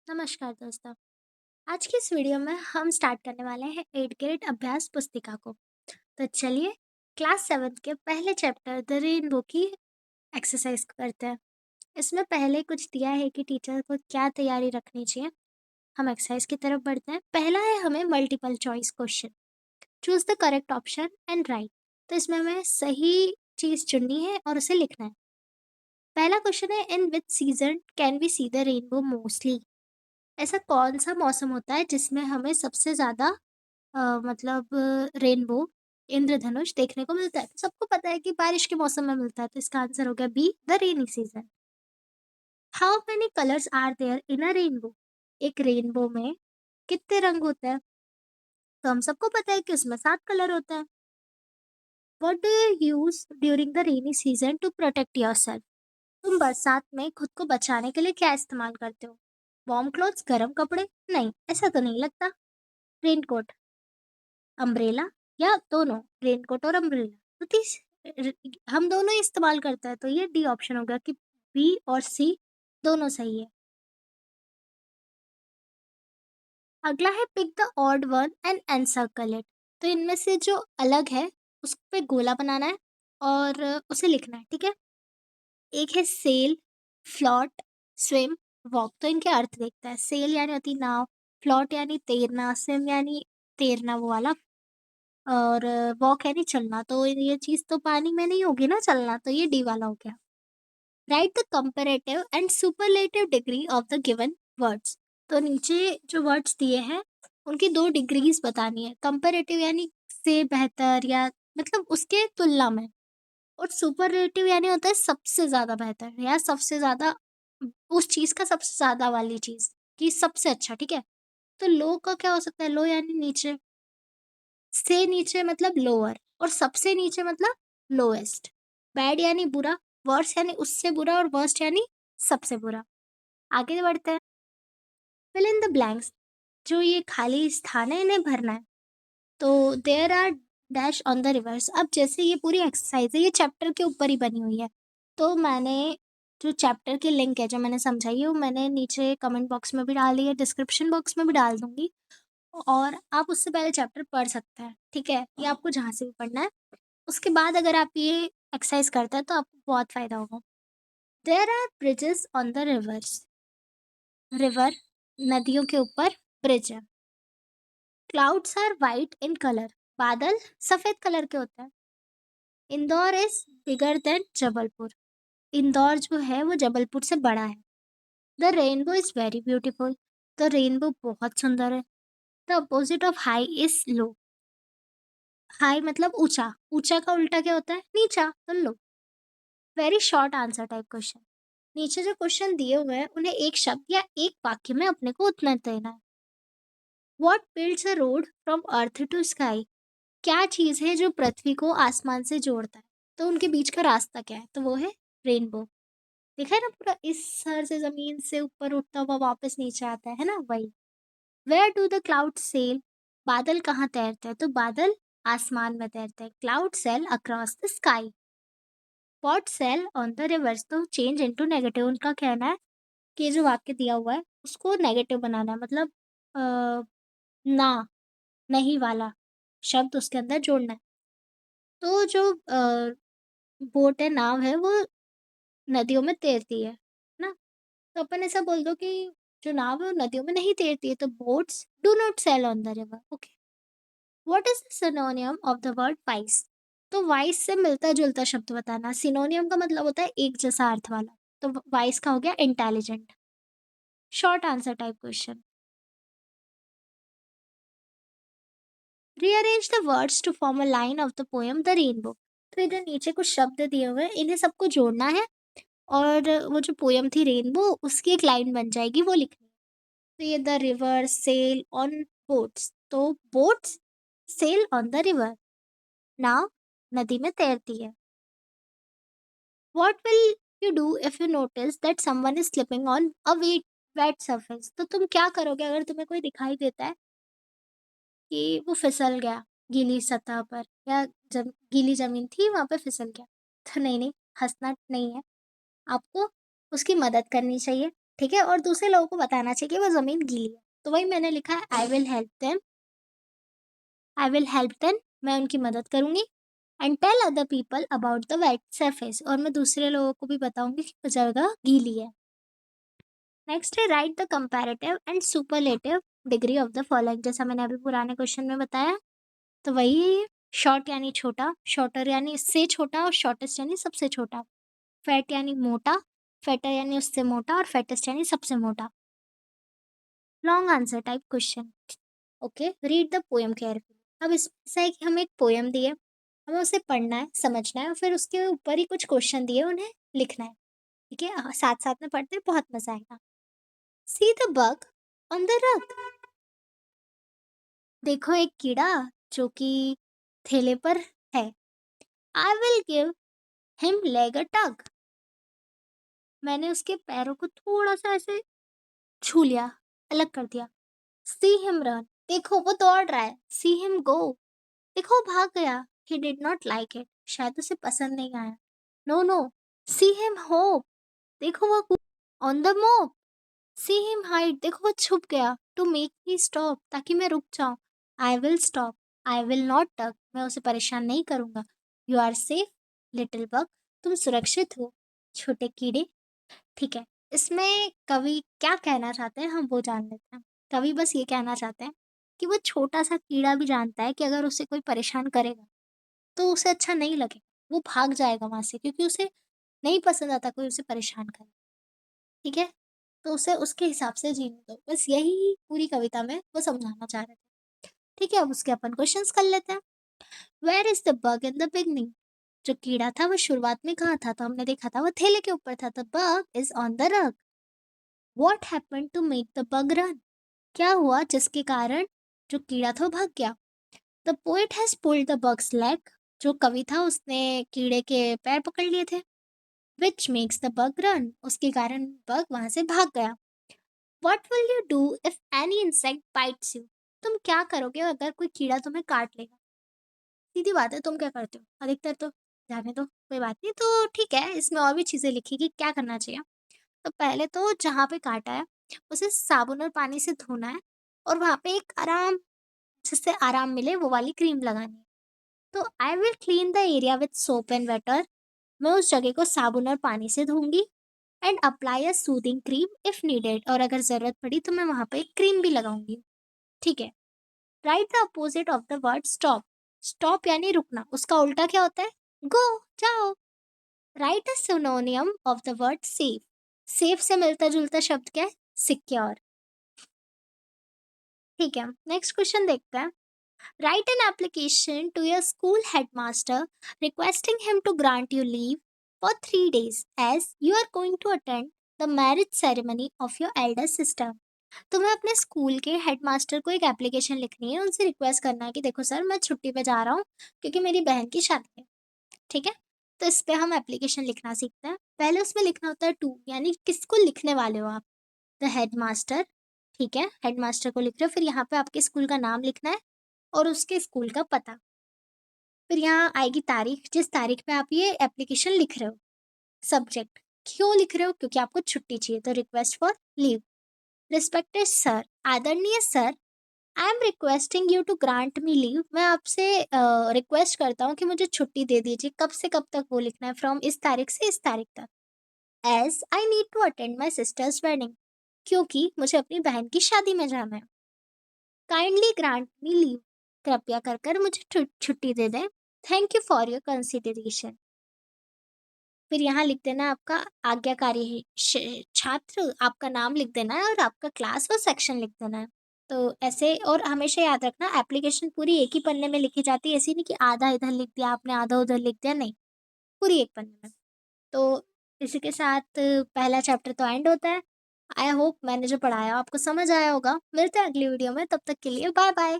नमस्कार दोस्तों। आज की इस वीडियो में हम स्टार्ट करने वाले हैं 8th ग्रेड अभ्यास पुस्तिका को। तो चलिए क्लास 7 के पहले चैप्टर द रेनबो की एक्सरसाइज करते हैं। इसमें पहले कुछ दिया है कि टीचर को क्या तैयारी रखनी चाहिए। हम एक्सरसाइज की तरफ बढ़ते हैं। पहला है हमें multiple choice question. Choose the correct option and right. तो इसमें हमें सही चीज़ चुननी है और उसे लिखना है। पहला क्वेश्चन है in which season can we see the rainbow mostly. ऐसा कौन-सा मौसम होता है जिसमें हमें सबसे ज़्यादा मतलब रेनबो इंद्रधनुष देखने को मिलता है? तो सबको पता है कि बारिश के मौसम में मिलता है, तो इसका आंसर हो गया B the rainy season. How many colours are there in a rainbow? एक रेनबो में कितने रंग होते हैं? तो हम सबको पता है कि उसमें 7 कलर होते हैं। What do you use during the rainy season two protect yourself? तुम बरसात में खुद को बचाने के लिए क्या इस्तेमाल करते हो? वार्म क्लॉथ्स, गर्म कपड़े? नहीं, ऐसा तो नहीं लगता। रेनकोट, अम्ब्रेला या दोनों? रेनकोट और अम्ब्रेला तो हम दोनों ही इस्तेमाल करते हैं, तो ये डी ऑप्शन होगा कि बी और सी दोनों सही है। अगला है pick the odd one and encircle it. तो इनमें से जो अलग है उस पे गोला बनाना है और उसे लिखना है, ठीक है। एक है सेल, फ्लॉट, स्विम, वॉक। तो इनके अर्थ देखते हैं। सेल यानी होती नाव, फ्लॉट यानी तैरना, स्विम यानी तैरना वो वाला, और वॉक यानी चलना। तो ये चीज़ तो पानी में नहीं होगी ना चलना, तो ये डी वाला हो गया। Right the comparative and superlative degree of the given words. तो नीचे जो वर्ड्स दिए हैं उनकी 2 डिग्रीज़ बतानी है। कंपैरेटिव यानी से बेहतर या मतलब उसके तुलना में, और सुपरलेटिव यानी होता है सबसे ज़्यादा बेहतर या सबसे ज़्यादा उस चीज़ का सबसे ज़्यादा वाली चीज़, कि सबसे अच्छा, ठीक है? तो लो का क्या हो सकता है? लो यानी नीचे, से नीचे मतलब लोअर, और सबसे नीचे मतलब लोएस्ट। बैड यानी बुरा, वर्स यानी उससे बुरा, और वर्स्ट यानी सबसे बुरा। आगे बढ़ते हैं। Fill in the blanks. जो ये खाली स्थान है इन्हें भरना है। तो there are dash on the rivers. अब जैसे ये पूरी एक्सरसाइज है ये चैप्टर के ऊपर ही बनी हुई है, तो मैंने जो चैप्टर की लिंक है जो मैंने समझाई है वो मैंने नीचे कमेंट बॉक्स में भी डाल दी है, डिस्क्रिप्शन बॉक्स में भी डाल दूंगी, और आप उससे पहले चैप्टर पढ़ सकते हैं, ठीक है? ये आपको जहाँ से भी पढ़ना है। उसके बाद अगर आप ये एक्सरसाइज करते हैं तो आपको बहुत फ़ायदा होगा। There are bridges on the rivers. River नदियों के ऊपर ब्रिज है। Clouds are white in colour. बादल सफ़ेद कलर के होते हैं। Indore is bigger than Jabalpur. Indore जो है वो जबलपुर से बड़ा है। The rainbow is very beautiful. तो रेनबो बहुत सुंदर है। The opposite of high is low. High मतलब ऊँचा, ऊँचा का उल्टा क्या होता है? नीचा, तो low. Very short answer type question. नीचे जो क्वेश्चन दिए हुए हैं उन्हें एक शब्द या एक वाक्य में अपने को उत्तर देना है। What builds a road from earth to sky? क्या चीज़ है जो पृथ्वी को आसमान से जोड़ता है? तो उनके बीच का रास्ता क्या है? तो वो है रेनबो। देखा है ना, पूरा इस सर से ज़मीन से ऊपर उठता हुआ वापस नीचे आता है ना, वही। Where do the cloud sail? बादल कहाँ तैरते हैं? तो बादल आसमान में तैरते हैं। Cloud sail across the sky. What sail on the rivers? तो चेंज इनटू नेगेटिव। उनका कहना है कि ये जो वाक्य दिया हुआ है उसको नेगेटिव बनाना है, मतलब अ, ना, नहीं वाला शब्द उसके अंदर जोड़ना है। तो जो बोट है, नाव है, वो नदियों में तैरती है ना? तो अपन ऐसा बोल दो कि जो नाव है वो नदियों में नहीं तैरती है, तो boats do not sail on the river. Okay. What is the synonym of the word wise? तो वाइस से मिलता जुलता शब्द बताना। सिनोनियम का मतलब होता है एक जैसा अर्थ वाला, तो वाइस का हो गया intelligent. Short answer type question. Rearrange the words to form a line of the poem the rainbow. तो इधर नीचे कुछ शब्द दिए हुए हैं, इन्हें सबको जोड़ना है, और वो जो पोएम थी रेनबो उसकी एक लाइन बन जाएगी, वो लिखनी है। तो ये the river sail on boats. तो boats sail on the river. नाव नदी में तैरती है। What will you do if you notice that someone is slipping on a wet surface? तो तुम क्या करोगे अगर तुम्हें कोई दिखाई देता है कि वो फिसल गया गीली सतह पर, या जब गीली ज़मीन थी वहाँ पे फिसल गया? तो नहीं, नहीं, हँसना नहीं है, आपको उसकी मदद करनी चाहिए। ठीक है? और दूसरे लोगों को बताना चाहिए कि वो ज़मीन गीली है। तो वही मैंने लिखा है आई विल हेल्प देम, मैं उनकी मदद करूँगी and tell other people about the wet surface, और मैं दूसरे लोगों को भी बताऊँगी कि वो जगह गीली है। नेक्स्ट है right the comparative and superlative degree of the following, जैसा मैंने अभी पुराने क्वेश्चन में बताया, तो वही है ये। शॉर्ट यानी छोटा, शॉर्टर यानी इससे छोटा, और शॉर्टेस्ट यानी सबसे छोटा। फैट यानी मोटा, फैटर यानी उससे मोटा, और फैटेस्ट यानी सबसे मोटा। Long answer type question. Okay, read the poem carefully. अब इसमें ऐसा है कि हमें एक पोएम दी है, हमें उसे पढ़ना है, समझना है, और फिर उसके ऊपर ही कुछ क्वेश्चन दिए, उन्हें लिखना है। ठीक है, साथ साथ में पढ़ते हैं, बहुत मजा आएगा। See the bug on the rug. देखो एक कीड़ा जो कि ठेले पर है। I will give him leg a tug. मैंने उसके पैरों को थोड़ा सा ऐसे छू लिया, अलग कर दिया। See him run. देखो वो दौड़ रहा है। See him go. देखो वो भाग गया। He did not like it. शायद उसे पसंद नहीं आया। No no. See him hop. देखो वो on the move. See him hide. देखो वो छुप गया। To make me stop. ताकि मैं रुक जाऊं। I will stop. I will not tuck. मैं उसे परेशान नहीं करूंगा। You are safe little bug. तुम सुरक्षित हो छोटे कीड़े। ठीक है, इसमें कवि क्या कहना चाहते हैं हम वो जान लेते हैं। कवि बस ये कहना चाहते हैं कि वो छोटा-सा कीड़ा भी जानता है कि अगर उसे कोई परेशान करेगा, तो उसे अच्छा नहीं लगेगा। वो भाग जाएगा वहाँ से, क्योंकि उसे नहीं पसंद आता कोई उसे परेशान करे, ठीक है? तो उसे उसके हिसाब से जीने दो। बस यही पूरी कविता में वो समझाना चाह रहे थे। ठीक है, अब उसके अपन क्वेश्चंस कर लेते हैं। Where is the bug in the beginning? जो कीड़ा था वो शुरुआत में कहाँ था? तो हमने देखा था वो ठेले के ऊपर था। The bug is on the rug. What happened to make the bug run? क्या हुआ जिसके कारण जो कीड़ा था वो भाग गया? The poet has pulled the bugs leg. जो कवि था उसने कीड़े के पैर पकड़ लिए थे। Which makes the bug run? उसके कारण बग वहां से भाग गया। What will you do if any insect bytes you? तुम क्या करोगे अगर कोई कीड़ा तुम्हें काट लेगा? सीधी बात है, तुम क्या करते हो अधिकतर? तो जाने दो, कोई बात नहीं। तो ठीक है, इसमें और भी चीजें लिखी कि क्या करना चाहिए। तो पहले तो जहाँ पे काटा है उसे साबुन और पानी से धोना है, और वहाँ पे एक आराम, जिससे आराम मिले वो वाली क्रीम लगानी है। तो I will clean the area with soap and water. मैं उस जगह को साबुन और पानी से धोऊंगी and apply a soothing cream if needed, और अगर ज़रूरत पड़ी तो मैं वहाँ पे एक क्रीम भी लगाऊंगी। ठीक है, right the opposite of the word stop. Stop यानी रुकना, उसका उल्टा क्या होता है? गो, जाओ। Right a सिनोनियम of the word safe. Safe से मिलता जुलता शब्द क्या है? सिक्योर। ठीक है, नेक्स्ट क्वेश्चन देखते हैं। Write an application to your school headmaster requesting him to grant you leave for 3 days as you are going to attend the marriage ceremony of your elder sister. तुम्हें अपने school के headmaster को एक application लिखनी है, उनसे request करना है कि देखो सर, मैं छुट्टी पे जा रहा हूँ क्योंकि मेरी बहन की शादी है। ठीक है, तो इस पे हम एप्लीकेशन लिखना सीखते हैं। पहले उसमें लिखना होता है टू, यानी किसको लिखने वाले हो आप? The headmaster. ठीक है, हेडमास्टर को लिख रहे हो, फिर यहाँ पे आपके स्कूल का नाम लिखना है और उसके स्कूल का पता। फिर यहाँ आएगी तारीख, जिस तारीख पे आप ये एप्लीकेशन लिख रहे हो। सब्जेक्ट, क्यों लिख रहे हो? क्योंकि आपको छुट्टी चाहिए, तो request for leave. Respected sir, आदरणीय sir, I am requesting you to grant me leave. मैं आपसे रिक्वेस्ट करता हूँ कि मुझे छुट्टी दे दीजिए। कब से कब तक वो लिखना है? फ्रॉम इस तारीख से इस तारीख तक। As I need to attend my sister's wedding. क्योंकि मुझे अपनी बहन की शादी में जाना है। Kindly grant me leave. कृपया कर कर मुझे छुट्टी दे दें। Thank you for your consideration. फिर यहाँ लिख देना आपका आज्ञाकारी छात्र, आपका नाम लिख देना है और आपका क्लास और सेक्शन लिख देना है। तो ऐसे, और हमेशा याद रखना एप्लीकेशन पूरी एक ही पन्ने में लिखी जाती है, ऐसी नहीं कि आधा इधर लिख दिया आपने, आधा उधर लिख दिया, नहीं, पूरी एक पन्ने में। तो इसी के साथ पहला चैप्टर तो एंड होता है। आई होप मैंने जो पढ़ाया आपको समझ आया होगा। मिलते हैं अगली वीडियो में, तब तक के लिए बाय बाय।